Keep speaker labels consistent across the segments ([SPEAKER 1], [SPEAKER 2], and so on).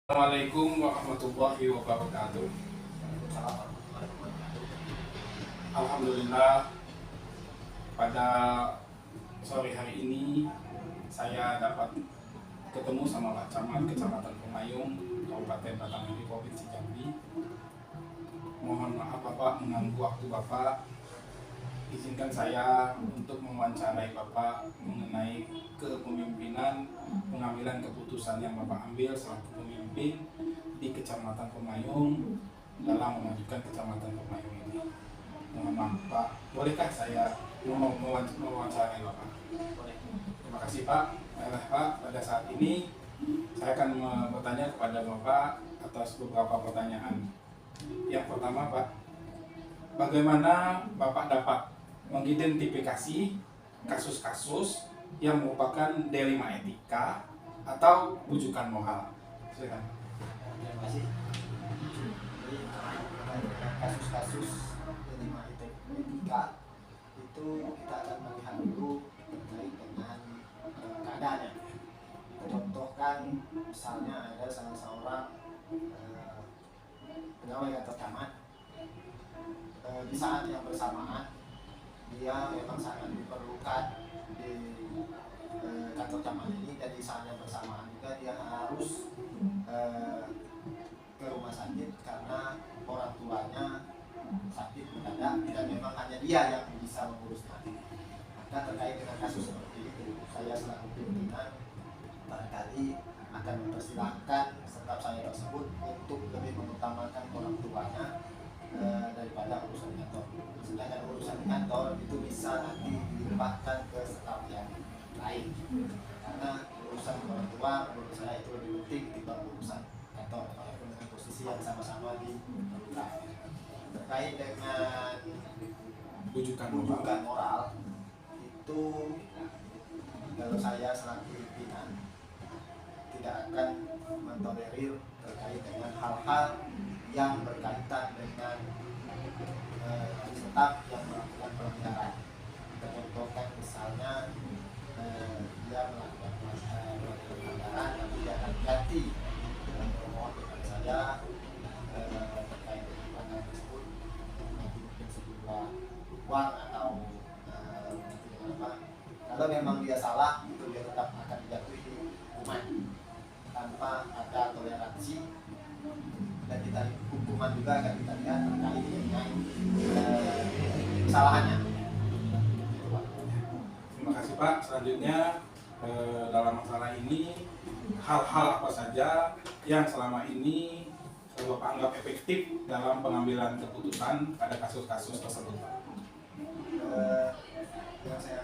[SPEAKER 1] Assalamualaikum warahmatullahi wabarakatuh. Alhamdulillah, pada sore hari ini saya dapat ketemu sama Pak Camat Kecamatan Pemayung, Kabupaten Batanghari, Provinsi Jambi. Mohon maaf Bapak mengganggu waktu Bapak. Izinkan saya untuk mewawancarai Bapak mengenai kepemimpinan pengambilan keputusan yang Bapak ambil selaku pemimpin di Kecamatan Pemayung dalam memajukan Kecamatan Pemayung ini. Mohon maaf Pak, bolehkah saya mewawancarai Bapak? Terima kasih Pak. Baiklah Pak, pada saat ini saya akan bertanya kepada Bapak atas beberapa pertanyaan. Yang pertama Pak, bagaimana Bapak dapat mengidentifikasi kasus-kasus yang merupakan dilema etika atau bujukan moral? Silakan.
[SPEAKER 2] Terima kasih. Jadi kasus-kasus dilema etika itu kita akan melihat dulu terkait dengan keadaannya. Contohkan misalnya ada salah seorang pegawai kantor camat, di saat yang bersamaan dia memang sangat diperlukan di kantor camat ini, dan di saat yang bersamaan juga dia harus ke rumah sakit karena orang tuanya sakit mendadak dan memang hanya dia yang bisa mengurusnya. Maka terkait dengan kasus seperti itu, saya selaku pimpinan barangkali akan mempersilahkan staf saya tersebut untuk lebih mengutamakan orang tuanya daripada urusan kantor. Sedangkan urusan kantor itu bisa nanti dilimpahkan ke staf yang lain, karena urusan orang tua menurut saya itu lebih penting ketimbang urusan kantor, walaupun dengan posisi yang sama-sama di pemerintah. Terkait dengan
[SPEAKER 1] Bujukan
[SPEAKER 2] moral itu, kalau saya selaku pimpinan tidak akan mentolerir terkait dengan hal-hal yang berkaitan dengan staf yang melakukan pelanggaran. Kita contohkan misalnya dia melakukan pelanggaran, tapi dia akan ganti dengan memohon kepada saya terkait dengan pelanggaran tersebut, mungkin sejumlah uang atau dengan apa. Kalau memang dia salah, itu dia tetap akan dijatuhi hukuman tanpa ada toleransi, dan kita hukuman juga akan kita lihat terkait dengan kesalahannya.
[SPEAKER 1] Terima kasih Pak. Selanjutnya dalam masalah ini, hal-hal apa saja yang selama ini Bapak anggap efektif dalam pengambilan keputusan pada kasus-kasus tersebut?
[SPEAKER 2] Yang saya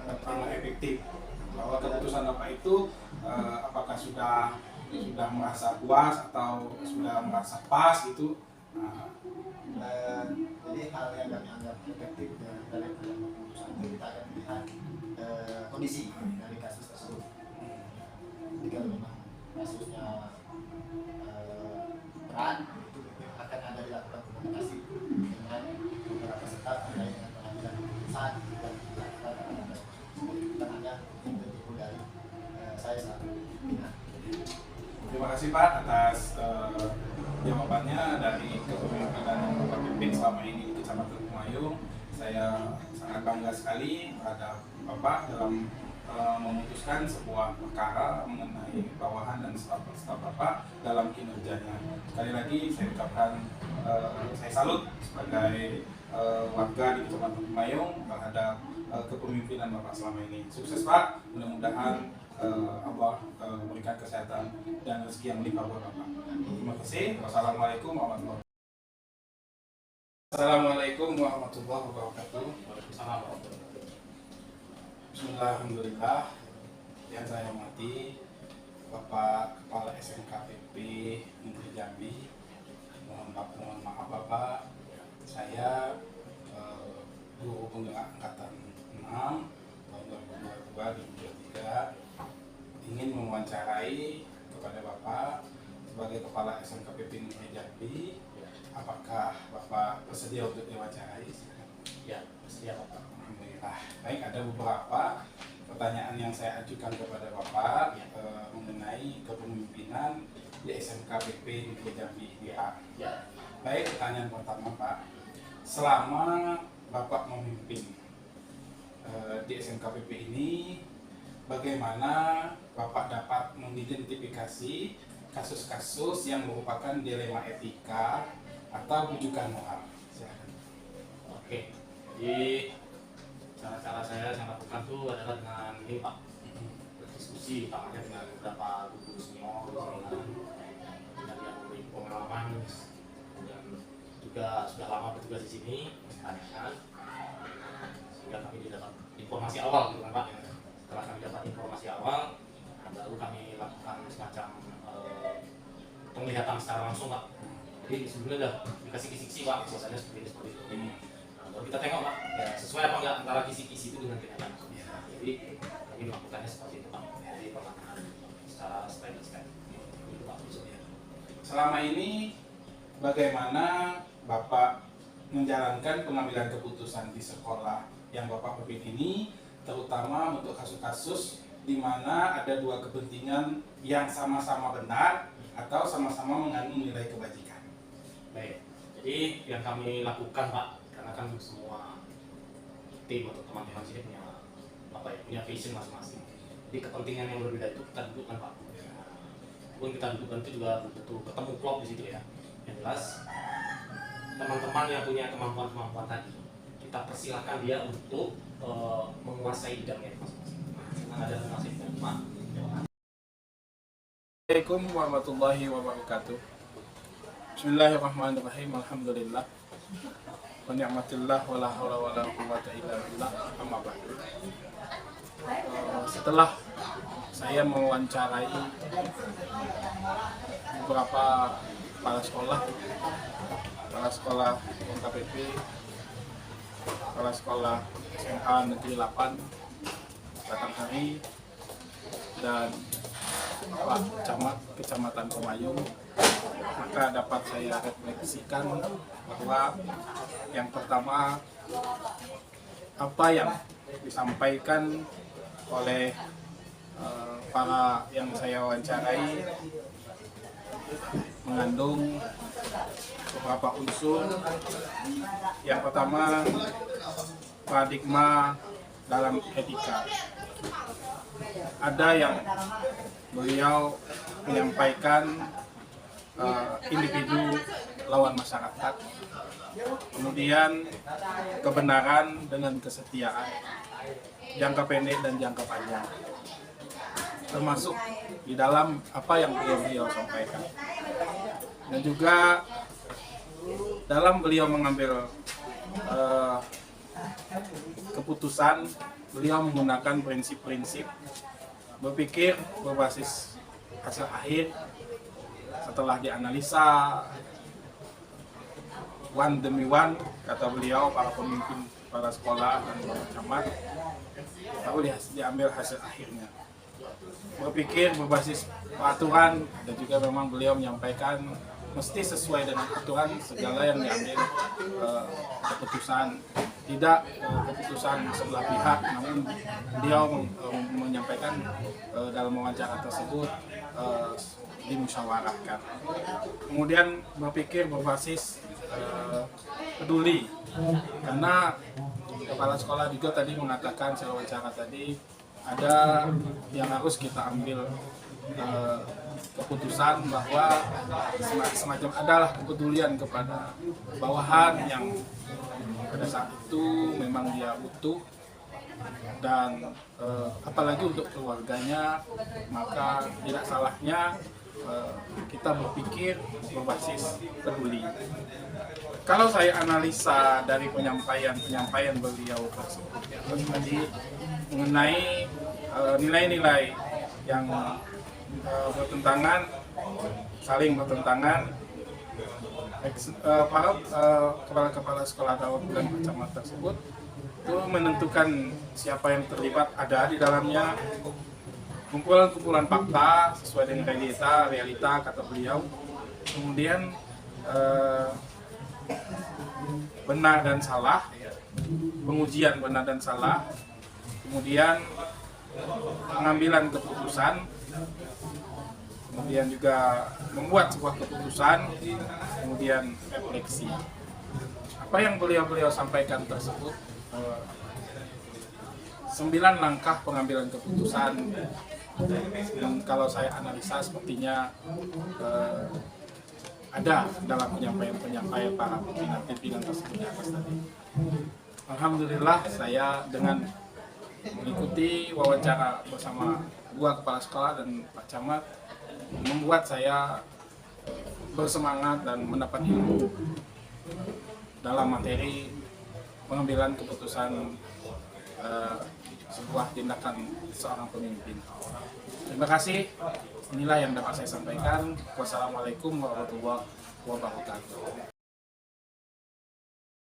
[SPEAKER 1] Anggap efektif bahwa keputusan Bapak itu apakah sudah merasa puas atau sudah merasa pas gitu?
[SPEAKER 2] Jadi hal yang kami anggap efektif dari keputusan itu, kita akan melihat kondisi dari kasus tersebut. Jika memang kasusnya berat, itu akan ada dilakukan komunikasi dengan beberapa staf terkait dengan pengambilan keputusan dan dilakukan komunikasi. Bukan hanya input dari saya selaku pimpinan.
[SPEAKER 1] Terima kasih Pak atas jawabannya dari kepemimpinan yang Bapak pimpin selama ini di Kecamatan Pemayung. Saya sangat bangga sekali terhadap Bapak dalam memutuskan sebuah perkara mengenai bawahan dan staf Bapak dalam kinerjanya. Sekali lagi saya ucapkan saya salut sebagai warga di Kecamatan Pemayung terhadap kepemimpinan Bapak selama ini. Sukses Pak, mudah-mudahan Allah memberikan kesehatan dan rezeki yang melimpah buat Bapak. Terima kasih. Wassalamualaikum warahmatullahi wabarakatuh. Assalamualaikum warahmatullahi wabarakatuh. Bismillahirrahmanirrahim. Yang saya hormati Bapak Kepala SMKPP Negeri Jambi. Mohon maaf Bapak, saya guru penggerak angkatan 6 tahun 2022-2023 ingin mewawancarai kepada Bapak sebagai Kepala SMKPP Negeri Jambi. Apakah Bapak bersedia untuk diwawancarai?
[SPEAKER 2] Ya, bersedia Bapak.
[SPEAKER 1] Alhamdulillah. Baik, ada beberapa pertanyaan yang saya ajukan kepada Bapak mengenai kepemimpinan di SMK PP Negeri Jambi ini, Pak. Baik, pertanyaan pertama, Pak. Selama Bapak memimpin di SMK PP ini, bagaimana Bapak dapat mengidentifikasi kasus-kasus yang merupakan dilema etika atau rujukan moral? Silakan.
[SPEAKER 3] Oke, jadi cara-cara saya lakukan tuh adalah dengan ini Pak, berdiskusi utamanya dengan beberapa guru senior dan yang memiliki pengalaman dan juga sudah lama bertugas di sini, tanyakan sehingga kami dapat informasi awal gitu kan Pak. Setelah kami dapat informasi awal, baru kami lakukan semacam penglihatan secara langsung Pak. Jadi sebelumnya udah dikasih kisi-kisi Pak, biasanya seperti ini. Baru kita tengok Pak, ya, sesuai apa enggak antara kisi-kisi itu dengan kenyataan. Jadi kami melakukannya seperti itu Pak. Jadi penanganan secara step by step. Itu Pak.
[SPEAKER 1] Selama ini bagaimana Bapak menjalankan pengambilan keputusan di sekolah yang Bapak pimpin ini, terutama untuk kasus-kasus di mana ada dua kepentingan yang sama-sama benar atau sama-sama mengandung nilai kebajikan?
[SPEAKER 3] Baik, jadi yang kami lakukan Pak, karena kan semua tim atau teman-teman sini punya apa ya, punya vision masing-masing. Jadi kepentingan yang berbeda itu kita dudukkan Pak. Pun kita dudukkan itu juga betul ketemu klop di situ ya. Yang jelas teman-teman yang punya kemampuan-kemampuan tadi, kita persilahkan dia untuk menguasai bidangnya masing-masing. Karena ada menguasai bidang Pak.
[SPEAKER 1] Assalamualaikum warahmatullahi wabarakatuh. Bismillahirrahmanirrahim. Alhamdulillah. Wa ni'matillah wa la haula wa la quwwata illa billah. Amma ba'du. Setelah saya mewawancarai beberapa kepala sekolah KPP, kepala sekolah SMA Negeri 8 Batanghari, dan Pak Camat Kecamatan Kemayung, maka dapat saya refleksikan bahwa yang pertama, apa yang disampaikan oleh para yang saya wawancarai mengandung beberapa unsur. Yang pertama, paradigma dalam etika. Ada yang beliau menyampaikan individu lawan masyarakat, kemudian kebenaran dengan kesetiaan, jangka pendek dan jangka panjang, termasuk di dalam apa yang beliau sampaikan. Dan juga dalam beliau mengambil keputusan, beliau menggunakan prinsip-prinsip berpikir berbasis hasil akhir. Setelah dianalisa one demi one, kata beliau, para pemimpin, para sekolah dan para camat, lalu diambil hasil akhirnya. Berpikir berbasis peraturan, dan juga memang beliau menyampaikan mesti sesuai dengan aturan segala yang diambil keputusan, tidak keputusan sebelah pihak, namun beliau menyampaikan dalam wawancara tersebut dimusyawarahkan. Kemudian berpikir berbasis peduli, karena kepala sekolah juga tadi mengatakan, saya wawancara tadi, ada yang harus kita ambil keputusan bahwa semacam adalah kepedulian kepada bawahan yang pada saat itu memang dia butuh, dan apalagi untuk keluarganya, maka tidak salahnya kita berpikir berbasis peduli. Kalau saya analisa dari penyampaian beliau tersebut tadi mengenai nilai-nilai yang bertentangan, saling bertentangan, para kepala-kepala sekolah dan camat tersebut itu menentukan siapa yang terlibat, ada di dalamnya kumpulan-kumpulan fakta sesuai dengan realita kata beliau. Kemudian benar dan salah, pengujian benar dan salah, kemudian pengambilan keputusan, kemudian juga membuat sebuah keputusan, kemudian refleksi. Apa yang beliau sampaikan tersebut, 9 langkah pengambilan keputusan, dan kalau saya analisa sepertinya ada dalam penyampaian para pimpinan tersebut di atas tadi. Alhamdulillah, saya dengan mengikuti wawancara bersama 2 kepala sekolah dan Pak Camat membuat saya bersemangat dan mendapat ilmu dalam materi pengambilan keputusan sebuah tindakan seorang pemimpin. Terima kasih. Inilah yang dapat saya sampaikan. Wassalamualaikum warahmatullahi wabarakatuh.